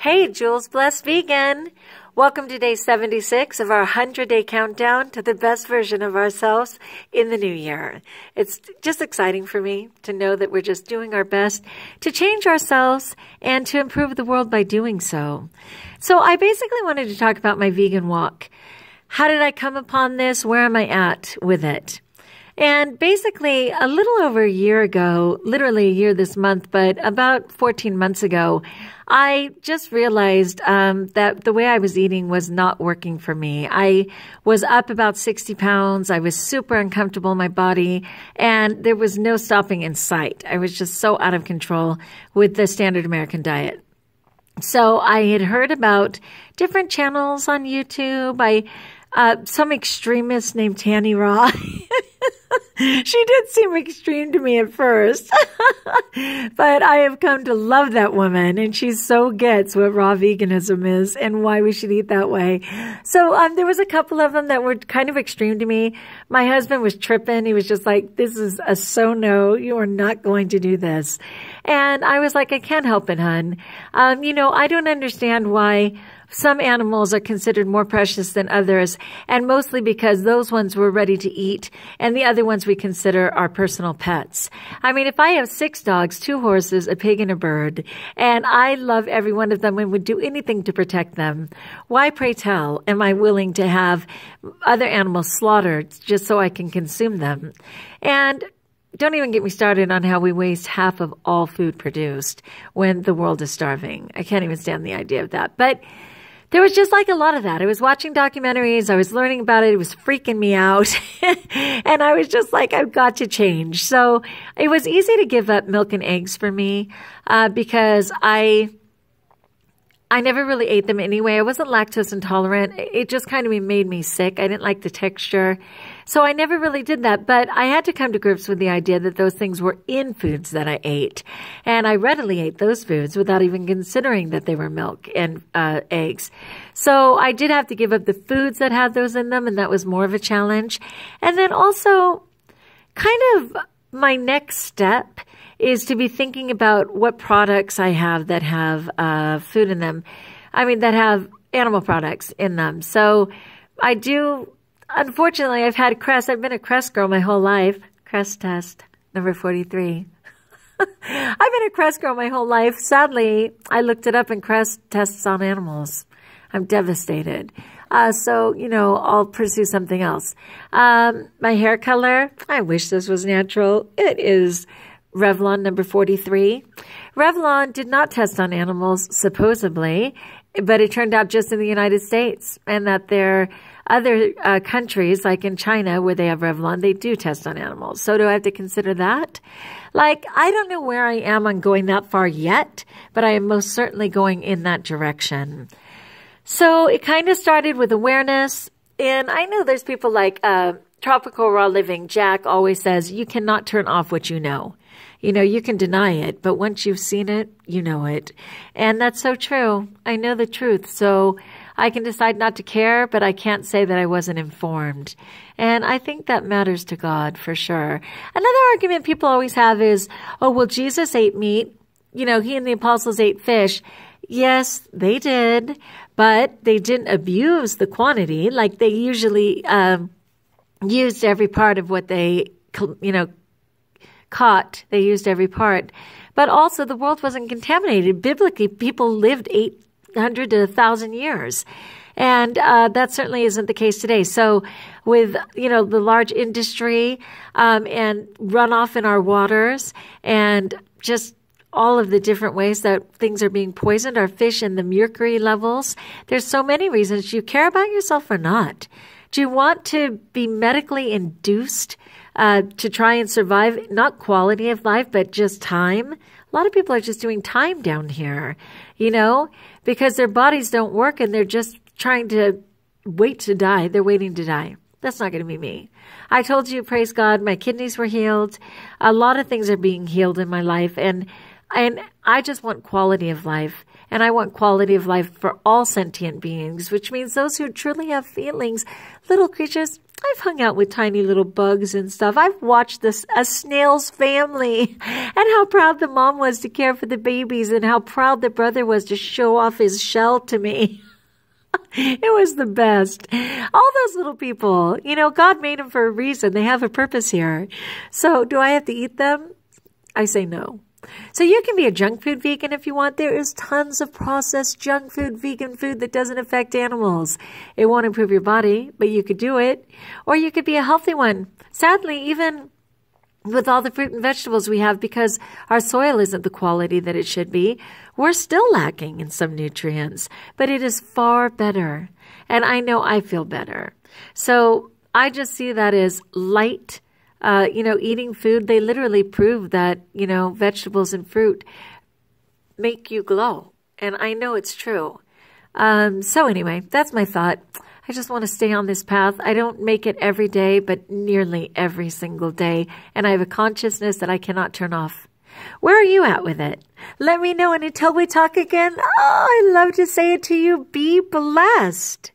Hey, Jules Blessed Vegan. Welcome to day 76 of our 100-day countdown to the best version of ourselves in the new year. It's just exciting for me to know that we're just doing our best to change ourselves and to improve the world by doing so. So I basically wanted to talk about my vegan walk. How did I come upon this? Where am I at with it? And basically, a little over a year ago, literally a year this month, but about 14 months ago, I just realized that the way I was eating was not working for me. I was up about 60 pounds. I was super uncomfortable in my body, and there was no stopping in sight. I was just so out of control with the standard American diet. So I had heard about different channels on YouTube. Some extremist named Tanny Raw. She did seem extreme to me at first, but I have come to love that woman, and she so gets what raw veganism is and why we should eat that way. So there was a couple of them that were kind of extreme to me. My husband was tripping. He was just like, this is a so-no. You are not going to do this. And I was like, I can't help it, hun. I don't understand why some animals are considered more precious than others, and mostly because those ones we're ready to eat, and the other ones we consider our personal pets. I mean, if I have 6 dogs, 2 horses, a pig, and a bird, and I love every one of them and would do anything to protect them, why, pray tell, am I willing to have other animals slaughtered just so I can consume them? And don't even get me started on how we waste half of all food produced when the world is starving. I can't even stand the idea of that. But there was just like a lot of that. I was watching documentaries. I was learning about it. It was freaking me out. And I was just like, I've got to change. So it was easy to give up milk and eggs for me because I never really ate them anyway. I wasn't lactose intolerant. It just kind of made me sick. I didn't like the texture. So I never really did that. But I had to come to grips with the idea that those things were in foods that I ate. And I readily ate those foods without even considering that they were milk and eggs. So I did have to give up the foods that had those in them, and that was more of a challenge. And then also, kind of my next step is to be thinking about what products I have that have food in them. I mean, that have animal products in them. So I do, unfortunately, I've had Crest. I've been a Crest girl my whole life. Crest test, number 43. I've been a Crest girl my whole life. Sadly, I looked it up, and Crest tests on animals. I'm devastated. So, I'll pursue something else. My hair color, I wish this was natural. It is Revlon number 43. Revlon did not test on animals, supposedly, but it turned out just in the United States, and that there are other countries, like in China, where they have Revlon, they do test on animals. So do I have to consider that? Like, I don't know where I am on going that far yet, but I am most certainly going in that direction. So it kind of started with awareness, and I know there's people like Tropical Raw Living. Jack always says, you cannot turn off what you know. You can deny it, but once you've seen it, you know it. And that's so true. I know the truth. So I can decide not to care, but I can't say that I wasn't informed. And I think that matters to God for sure. Another argument people always have is, oh, well, Jesus ate meat. He and the apostles ate fish. Yes, they did, but they didn't abuse the quantity. Like, they usually used every part of what they, caught. They used every part. But also, the world wasn't contaminated. Biblically, people lived 800 to 1,000 years. And that certainly isn't the case today. So with, the large industry and runoff in our waters, and just all of the different ways that things are being poisoned, our fish and the mercury levels, there's so many reasons. Do you care about yourself or not? Do you want to be medically induced to try and survive, not quality of life, but just time? A lot of people are just doing time down here, because their bodies don't work and they're just trying to wait to die. They're waiting to die. That's not going to be me. I told you, praise God, my kidneys were healed. A lot of things are being healed in my life, and I just want quality of life. And I want quality of life for all sentient beings, which means those who truly have feelings. Little creatures, I've hung out with tiny little bugs and stuff. I've watched a snail's family and how proud the mom was to care for the babies and how proud the brother was to show off his shell to me. It was the best. All those little people, God made them for a reason. They have a purpose here. So do I have to eat them? I say no. So you can be a junk food vegan if you want. There is tons of processed junk food, vegan food that doesn't affect animals. It won't improve your body, but you could do it. Or you could be a healthy one. Sadly, even with all the fruit and vegetables we have, because our soil isn't the quality that it should be, we're still lacking in some nutrients. But it is far better. And I know I feel better. So I just see that as light. Eating food, they literally prove that, vegetables and fruit make you glow. And I know it's true. So anyway, that's my thought. I just want to stay on this path. I don't make it every day, but nearly every single day. And I have a consciousness that I cannot turn off. Where are you at with it? Let me know. And until we talk again, I love to say it to you. Be blessed.